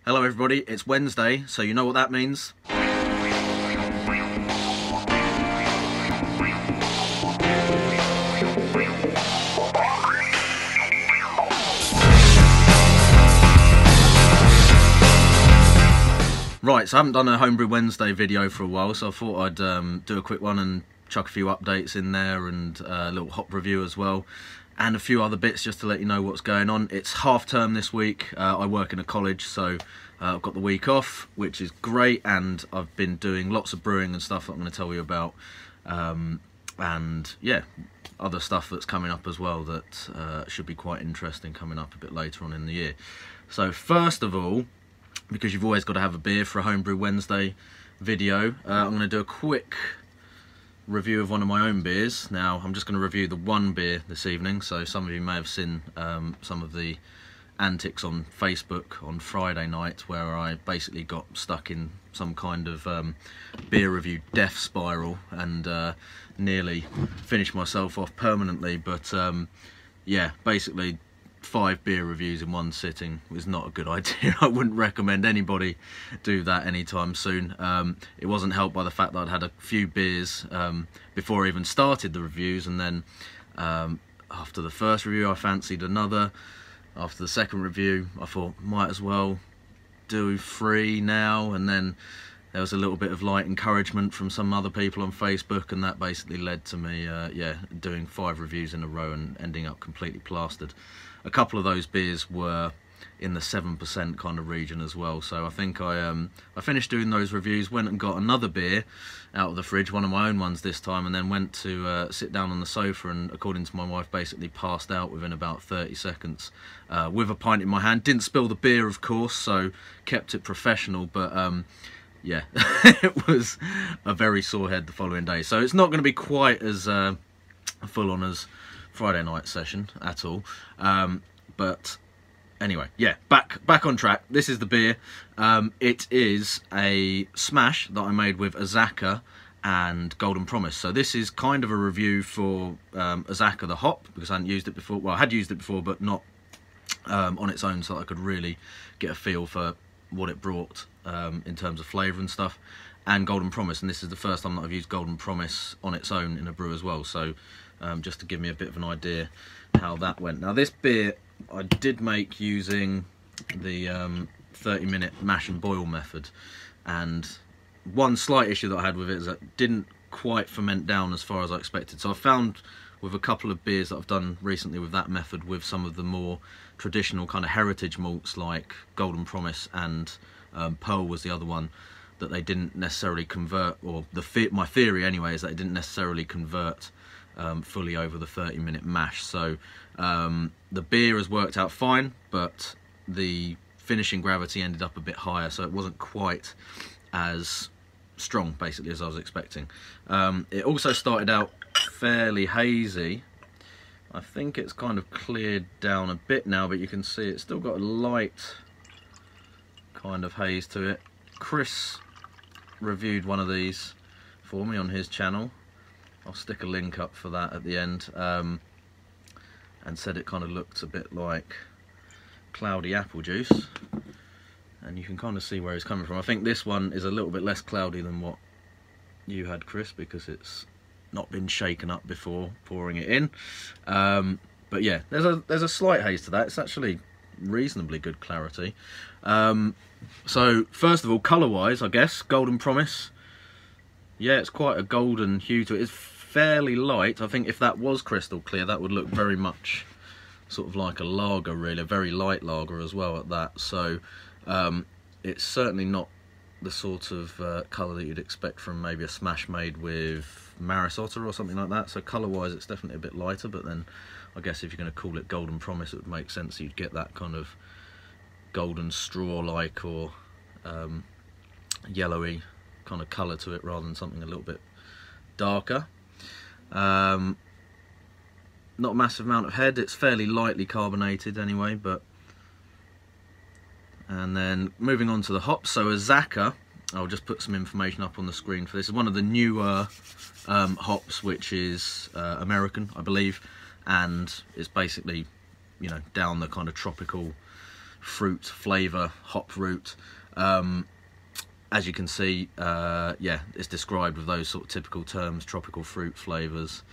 Hello everybody, it's Wednesday, so you know what that means. Right, so I haven't done a Homebrew Wednesday video for a while, so I thought I'd do a quick one and chuck a few updates in there and a little hop review as well. And a few other bits just to let you know what's going on. It's half term this week. I work in a college, so I've got the week off, which is great, and I've been doing lots of brewing and stuff that I'm going to tell you about. And yeah, other stuff that's coming up as well that should be quite interesting coming up a bit later on in the year. So first of all, because you've always got to have a beer for a Homebrew Wednesday video, I'm going to do a quick review of one of my own beers. Now I'm just going to review the one beer this evening, so some of you may have seen some of the antics on Facebook on Friday night where I basically got stuck in some kind of beer review death spiral and nearly finished myself off permanently, but yeah, basically 5 beer reviews in one sitting was not a good idea. I wouldn't recommend anybody do that anytime soon. It wasn't helped by the fact that I'd had a few beers before I even started the reviews, and then after the first review I fancied another. After the second review I thought might as well do 3 now, and then there was a little bit of light encouragement from some other people on Facebook, and that basically led to me yeah, doing 5 reviews in a row and ending up completely plastered. A couple of those beers were in the 7% kind of region as well, so I think I finished doing those reviews, went and got another beer out of the fridge, one of my own ones this time, and then went to sit down on the sofa and, according to my wife, basically passed out within about 30 seconds with a pint in my hand. Didn't spill the beer, of course, so kept it professional, but yeah, it was a very sore head the following day. So it's not going to be quite as full on as Friday night session at all, but anyway, yeah, back on track. This is the beer. It is a smash that I made with Azacca and Golden Promise. So this is kind of a review for Azacca the hop, because I hadn't used it before. Well, I had used it before, but not on its own, so that I could really get a feel for what it brought in terms of flavour and stuff. And Golden Promise, and this is the first time that I've used Golden Promise on its own in a brew as well, so just to give me a bit of an idea how that went. Now this beer I did make using the 30-minute mash and boil method, and one slight issue that I had with it is that it didn't quite ferment down as far as I expected. So I found with a couple of beers that I've done recently with that method, with some of the more traditional kind of heritage malts like Golden Promise and Pearl was the other one, that they didn't necessarily convert, or my theory anyway is that it didn't necessarily convert fully over the 30-minute mash. So the beer has worked out fine, but the finishing gravity ended up a bit higher, so it wasn't quite as strong basically as I was expecting. It also started out fairly hazy. I think it's kind of cleared down a bit now, but you can see it's still got a light kind of haze to it. Chris reviewed one of these for me on his channel. I'll stick a link up for that at the end, and said it kind of looked a bit like cloudy apple juice, and you can kind of see where he's coming from. I think this one is a little bit less cloudy than what you had, Chris, because it's not been shaken up before pouring it in, but yeah, there's a slight haze to that. It's actually reasonably good clarity. So first of all, colour wise, I guess Golden Promise, yeah, it's quite a golden hue to it. It's fairly light. I think if that was crystal clear, that would look very much sort of like a lager, really, a very light lager as well at that. So it's certainly not the sort of colour that you'd expect from maybe a smash made with Maris Otter or something like that. So colour wise it's definitely a bit lighter, but then I guess if you're going to call it Golden Promise, it would make sense you'd get that kind of golden straw-like or yellowy kind of colour to it, rather than something a little bit darker. Not a massive amount of head. It's fairly lightly carbonated anyway, but... And then moving on to the hops, so Azacca, I'll just put some information up on the screen for this. It's one of the newer hops, which is American, I believe, and it's basically, you know, down the kind of tropical fruit flavour, hop root. As you can see, yeah, it's described with those sort of typical terms: tropical fruit flavours,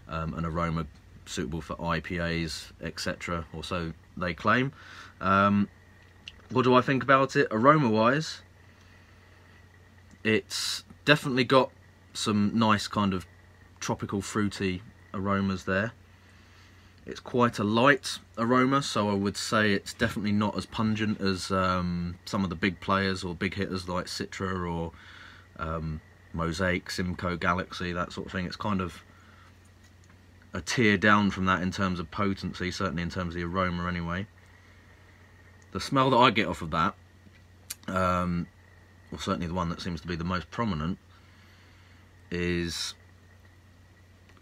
an aroma suitable for IPAs, etc., or so they claim. What do I think about it? Aroma wise, it's definitely got some nice kind of tropical fruity aromas there. It's quite a light aroma, so I would say it's definitely not as pungent as some of the big players or big hitters like Citra or Mosaic, Simcoe, Galaxy, that sort of thing. It's kind of a tier down from that in terms of potency, certainly in terms of the aroma anyway. The smell that I get off of that, or certainly the one that seems to be the most prominent, is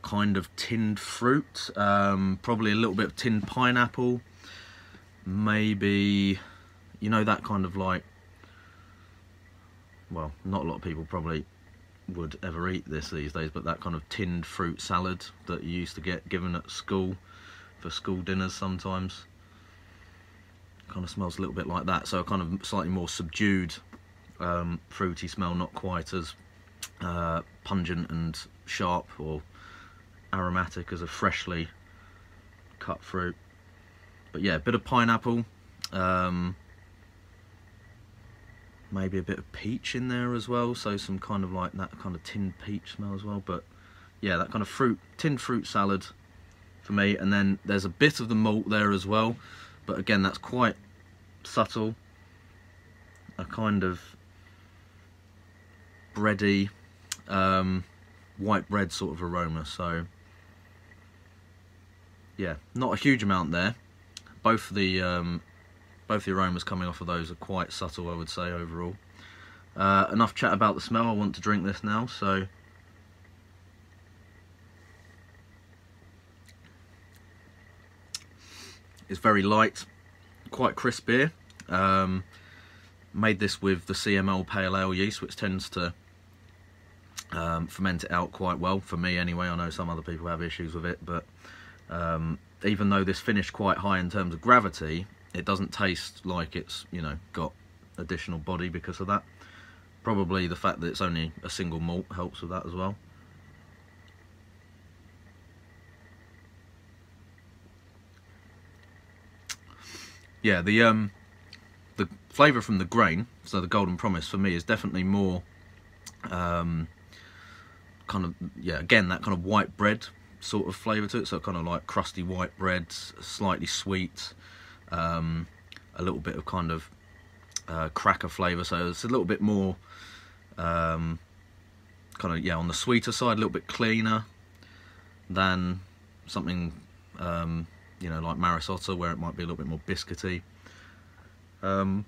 kind of tinned fruit, probably a little bit of tinned pineapple, maybe, you know, that kind of like, well, not a lot of people probably would ever eat this these days, but that kind of tinned fruit salad that you used to get given at school for school dinners sometimes. Kind of smells a little bit like that, so a kind of slightly more subdued fruity smell, not quite as pungent and sharp or aromatic as a freshly cut fruit. But yeah, a bit of pineapple, maybe a bit of peach in there as well, so some kind of like that kind of tinned peach smell as well. But yeah, that kind of fruit, tinned fruit salad for me. And then there's a bit of the malt there as well, but again, that's quite subtle, a kind of bready, white bread sort of aroma. So yeah, not a huge amount there. Both the aromas coming off of those are quite subtle, I would say, overall. Enough chat about the smell. I want to drink this now. So it's very light, quite crisp beer. Made this with the CML Pale Ale yeast, which tends to ferment it out quite well, for me anyway. I know some other people have issues with it, but even though this finished quite high in terms of gravity, it doesn't taste like it's, you know, got additional body because of that. Probably the fact that it's only a single malt helps with that as well. Yeah, the flavour from the grain, so the Golden Promise for me is definitely more kind of, yeah, again, that kind of white bread sort of flavour to it, so kind of like crusty white bread, slightly sweet, a little bit of kind of cracker flavour, so it's a little bit more kind of, yeah, on the sweeter side, a little bit cleaner than something you know, like Marisotto, where it might be a little bit more biscuity. And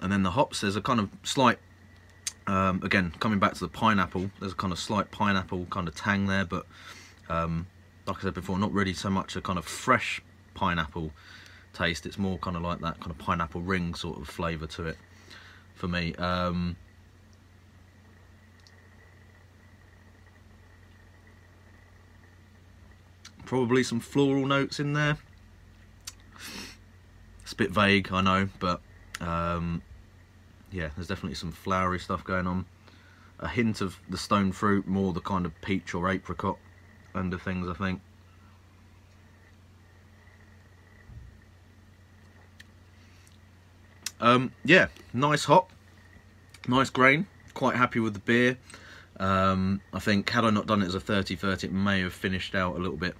then the hops, there's a kind of slight, again, coming back to the pineapple, there's a kind of slight pineapple kind of tang there, but like I said before, not really so much a kind of fresh pineapple taste. It's more kind of like that kind of pineapple ring sort of flavour to it for me. Probably some floral notes in there. It's a bit vague, I know, but yeah, there's definitely some flowery stuff going on. A hint of the stone fruit, more the kind of peach or apricot end of things, I think. Yeah, nice hop, nice grain, quite happy with the beer. I think had I not done it as a 30-30, it may have finished out a little bit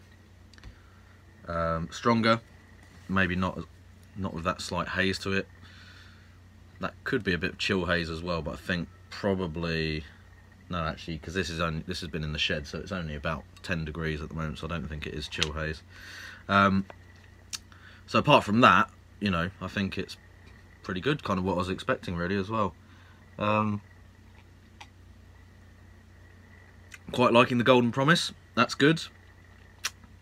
stronger, maybe not with that slight haze to it. That could be a bit of chill haze as well, but I think probably no, actually, because this has been in the shed, so it's only about 10 degrees at the moment, so I don't think it is chill haze. So apart from that, you know, I think it's pretty good, kind of what I was expecting really as well. Quite liking the Golden Promise, that's good.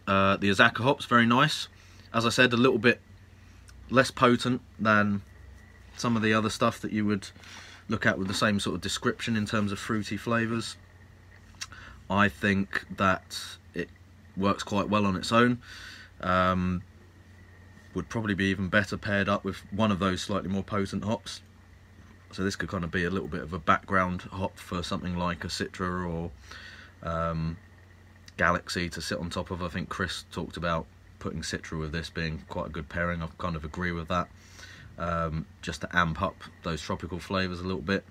The Azacca hops, very nice. As I said, a little bit less potent than some of the other stuff that you would look at with the same sort of description in terms of fruity flavours. I think that it works quite well on its own. Would probably be even better paired up with one of those slightly more potent hops. So this could kind of be a little bit of a background hop for something like a Citra or Galaxy to sit on top of. I think Chris talked about putting Citra with this being quite a good pairing. I kind of agree with that, just to amp up those tropical flavours a little bit.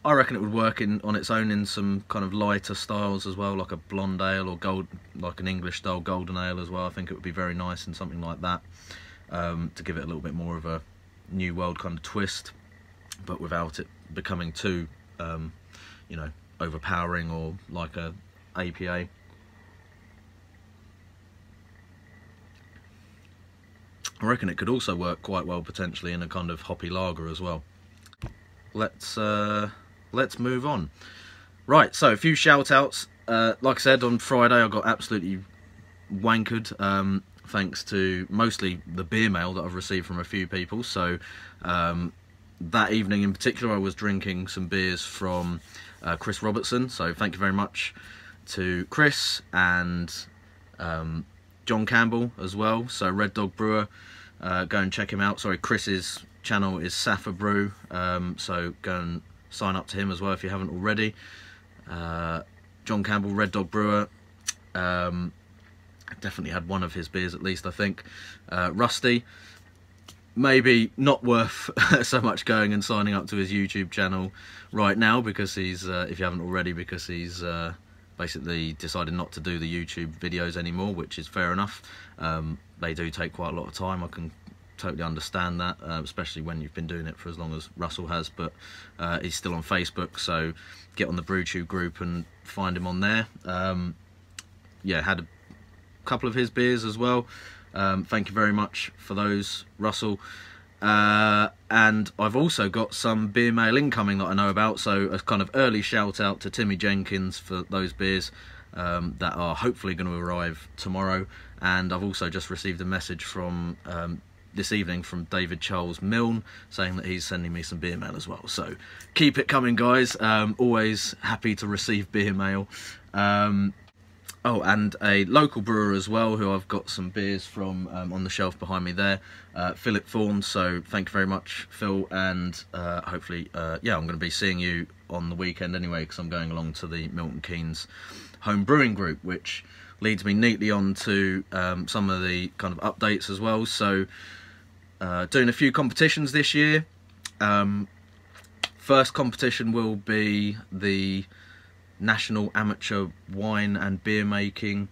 I reckon it would work on its own in some kind of lighter styles as well, like a blonde ale or like an English style golden ale as well. I think it would be very nice in something like that, to give it a little bit more of a new world kind of twist, but without it becoming too, you know, overpowering or like a APA. I reckon it could also work quite well potentially in a kind of hoppy lager as well. Let's move on. Right, so a few shout outs. Like I said, on Friday I got absolutely wankered, thanks to mostly the beer mail that I've received from a few people. So that evening in particular I was drinking some beers from Chris Robertson, so thank you very much to Chris and John Campbell as well. So Red Dog Brewer, go and check him out. Sorry, Chris's channel is Safa Brew, so go and sign up to him as well if you haven't already. John Campbell, Red Dog Brewer, definitely had one of his beers at least, I think. Rusty, maybe not worth so much going and signing up to his YouTube channel right now, because he's, if you haven't already, because he's basically decided not to do the YouTube videos anymore, which is fair enough. They do take quite a lot of time. I can totally understand that, especially when you've been doing it for as long as Russell has, but he's still on Facebook, so get on the BrewTube group and find him on there. Yeah, had a couple of his beers as well. Thank you very much for those, Russell. And I've also got some beer mail incoming that I know about, so a kind of early shout out to Timmy Jenkins for those beers that are hopefully going to arrive tomorrow. And I've also just received a message from this evening from David Charles Milne saying that he's sending me some beer mail as well, so keep it coming, guys. Always happy to receive beer mail. Oh, and a local brewer as well who I've got some beers from on the shelf behind me there, Philip Thorne, so thank you very much, Phil, and hopefully yeah, I'm going to be seeing you on the weekend anyway, because I'm going along to the Milton Keynes home brewing group, which leads me neatly on to some of the kind of updates as well. So doing a few competitions this year. First competition will be the National Amateur Wine and Beer Making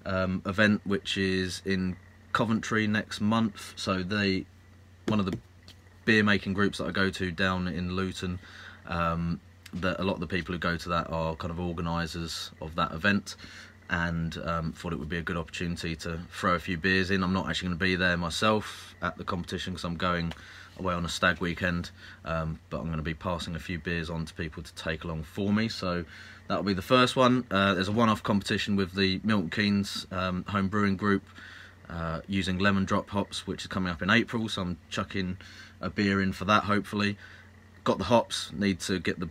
event, which is in Coventry next month. So one of the beer making groups that I go to down in Luton, that a lot of the people who go to that are kind of organisers of that event, and thought it would be a good opportunity to throw a few beers in. I'm not actually going to be there myself at the competition because I'm going away on a stag weekend, but I'm going to be passing a few beers on to people to take along for me, so that'll be the first one. There's a one-off competition with the Milton Keynes home brewing group using lemon drop hops, which is coming up in April, so I'm chucking a beer in for that hopefully. Got the hops, need to get the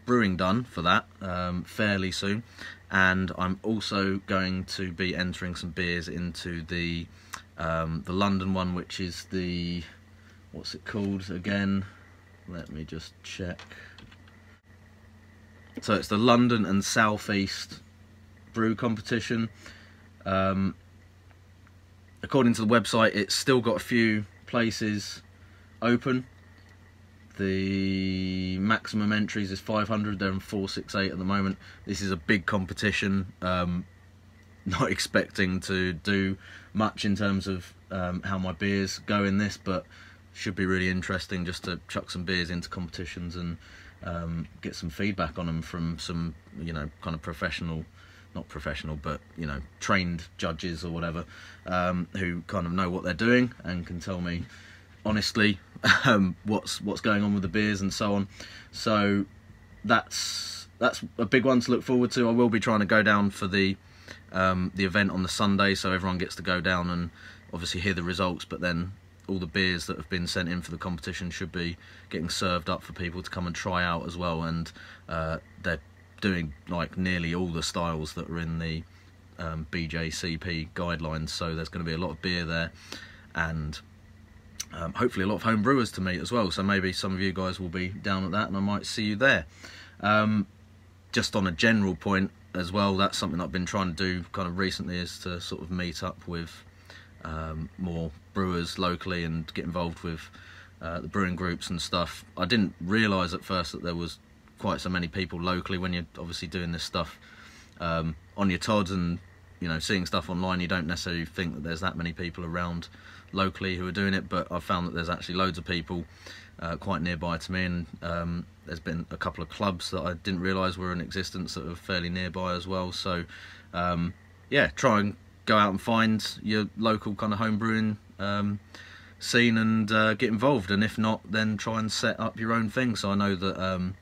brewing done for that fairly soon, and I'm also going to be entering some beers into the London one, which is the, what's it called again, let me just check. So it's the London and South East brew competition. According to the website, it's still got a few places open. The maximum entries is 500, they're in 468 at the moment. This is a big competition, not expecting to do much in terms of how my beers go in this, but should be really interesting just to chuck some beers into competitions and get some feedback on them from some, you know, kind of professional, not professional, but, you know, trained judges or whatever, who kind of know what they're doing and can tell me honestly what's going on with the beers and so on. So that's a big one to look forward to. I will be trying to go down for the event on the Sunday, so everyone gets to go down and obviously hear the results, but then all the beers that have been sent in for the competition should be getting served up for people to come and try out as well, and they're doing like nearly all the styles that are in the BJCP guidelines, so there's going to be a lot of beer there, and hopefully a lot of home brewers to meet as well, so maybe some of you guys will be down at that and I might see you there. Just on a general point as well, that's something I've been trying to do kind of recently, is to sort of meet up with more brewers locally and get involved with the brewing groups and stuff. I didn't realise at first that there was quite so many people locally. When you're obviously doing this stuff on your Todd and, you know, seeing stuff online, you don't necessarily think that there's that many people around locally who are doing it, but I've found that there's actually loads of people quite nearby to me, and there's been a couple of clubs that I didn't realise were in existence that are fairly nearby as well. So yeah, try and go out and find your local kind of home brewing scene and get involved, and if not, then try and set up your own thing. So I know that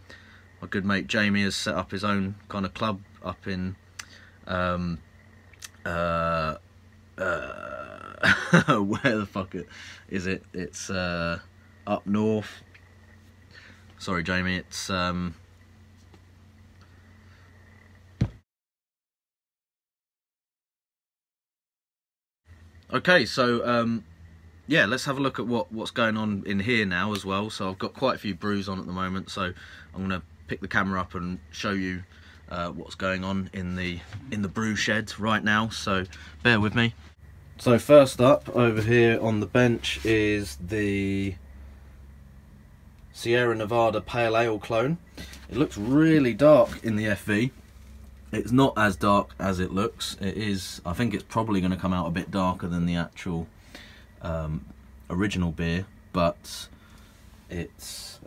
my good mate Jamie has set up his own kind of club up in where the fuck is it? It's up north. Sorry, Jamie. It's okay. So yeah, let's have a look at what's going on in here now as well. So I've got quite a few brews on at the moment, so I'm gonna pick the camera up and show you what's going on in the brew shed right now, so bear with me. So first up over here on the bench is the Sierra Nevada Pale Ale clone. It looks really dark in the FV. It's not as dark as it looks. It is, I think it's probably going to come out a bit darker than the actual original beer, but it's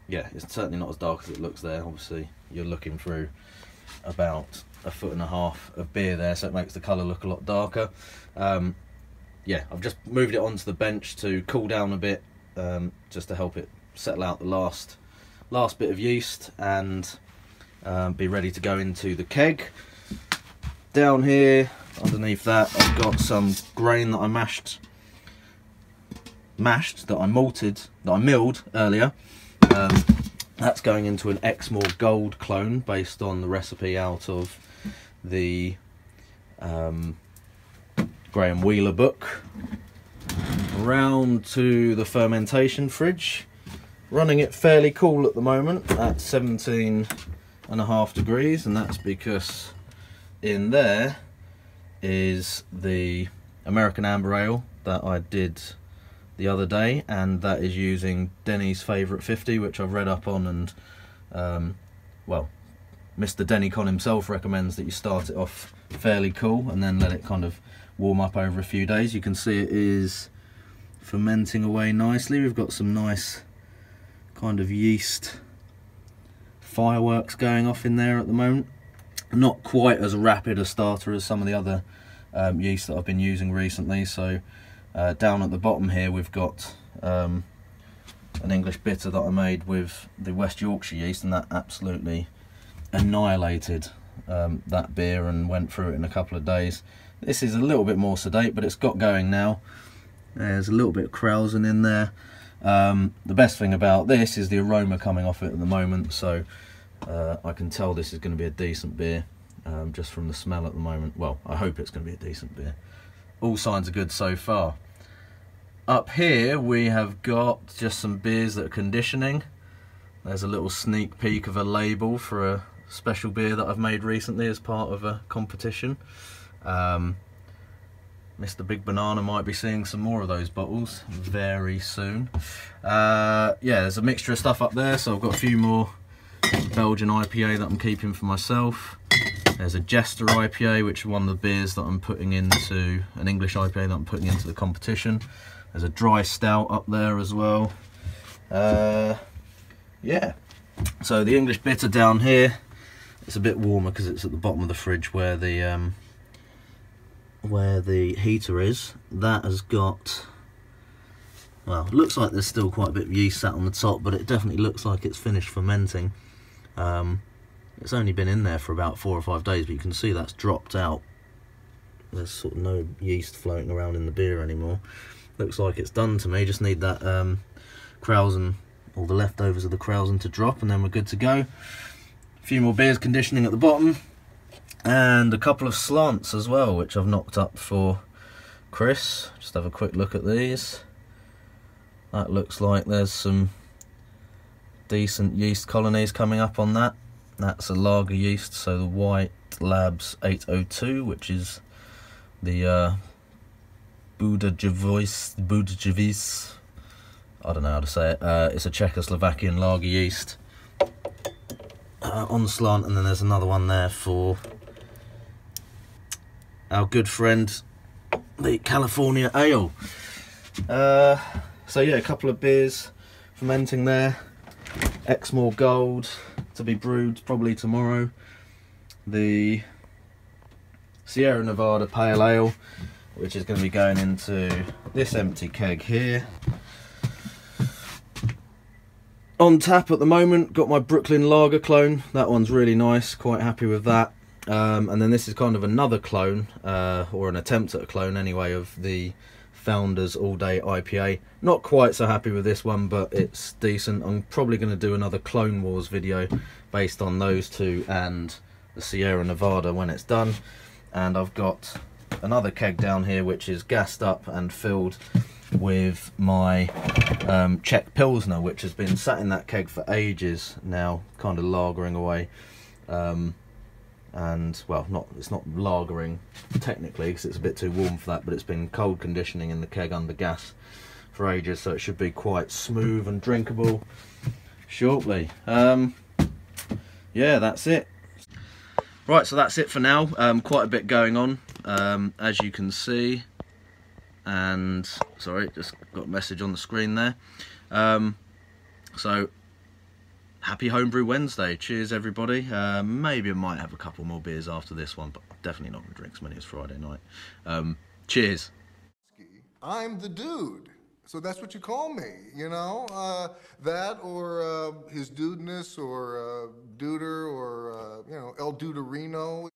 yeah, it's certainly not as dark as it looks there. Obviously you're looking through about 1.5 foot of beer there, so it makes the colour look a lot darker. Yeah, I've just moved it onto the bench to cool down a bit, just to help it settle out the last bit of yeast and be ready to go into the keg. Down here underneath that I've got some grain that I mashed, that I malted, that I milled earlier. That's going into an Exmoor Gold clone based on the recipe out of the Graham Wheeler book. Round to the fermentation fridge, running it fairly cool at the moment at 17.5 degrees, and that's because in there is the American Amber Ale that I did the other day, and that is using Denny's Favourite 50, which I've read up on, and well, Mr. Denny Con himself recommends that you start it off fairly cool and then let it kind of warm up over a few days. You can see it is fermenting away nicely. We've got some nice kind of yeast fireworks going off in there at the moment. Not quite as rapid a starter as some of the other yeast that I've been using recently. So down at the bottom here we've got an English bitter that I made with the West Yorkshire yeast, and that absolutely annihilated that beer and went through it in a couple of days. This is a little bit more sedate, but it's got going now. There's a little bit of krausen in there. The best thing about this is the aroma coming off it at the moment, so I can tell this is going to be a decent beer just from the smell at the moment. Well, I hope it's going to be a decent beer. All signs are good so far. Up here we have got just some beers that are conditioning. There's a little sneak peek of a label for a special beer that I've made recently as part of a competition. Mr. Big Banana might be seeing some more of those bottles very soon. Yeah, there's a mixture of stuff up there, so I've got a few more Belgian IPA that I'm keeping for myself. There's a Jester IPA, which is one of the beers that I'm putting into, an English IPA that I'm putting into the competition. There's a dry stout up there as well. Yeah, so the English bitter down here, it's a bit warmer because it's at the bottom of the fridge where the heater is. That has got, well, it looks like there's still quite a bit of yeast sat on the top, but it definitely looks like it's finished fermenting. It's only been in there for about 4 or 5 days, but you can see that's dropped out. There's sort of no yeast floating around in the beer anymore. Looks like it's done to me. Just need that krausen, all the leftovers of the krausen to drop, and then we're good to go. A few more beers conditioning at the bottom, and a couple of slants as well, which I've knocked up for Chris. Just have a quick look at these. That looks like there's some decent yeast colonies coming up on that. That's a lager yeast, so the White Labs 802, which is the Budajevice, I don't know how to say it. It's a Czechoslovakian lager yeast on slant, and then there's another one there for our good friend, the California Ale. So yeah, a couple of beers fermenting there. Exmoor Gold to be brewed probably tomorrow. The Sierra Nevada Pale Ale, which is going to be going into this empty keg here. On tap at the moment, got my Brooklyn Lager clone. That one's really nice, quite happy with that. And then this is kind of another clone, or an attempt at a clone anyway, of the Founders All Day IPA. Not quite so happy with this one, but it's decent. I'm probably going to do another Clone Wars video based on those two and the Sierra Nevada when it's done. And I've got another keg down here which is gassed up and filled with my Czech Pilsner, which has been sat in that keg for ages now, kind of lagering away. And well, it's not lagering technically because it's a bit too warm for that, but it's been cold conditioning in the keg under gas for ages, so it should be quite smooth and drinkable shortly. Yeah, that's it. Right, so that's it for now. Quite a bit going on, as you can see. And sorry, just got a message on the screen there. So happy Homebrew Wednesday. Cheers everybody. Maybe I might have a couple more beers after this one, but definitely not going to drink as many as Friday night. Cheers. I'm the dude, so that's what you call me, you know? That or his dudeness or duder or, you know, El Duderino.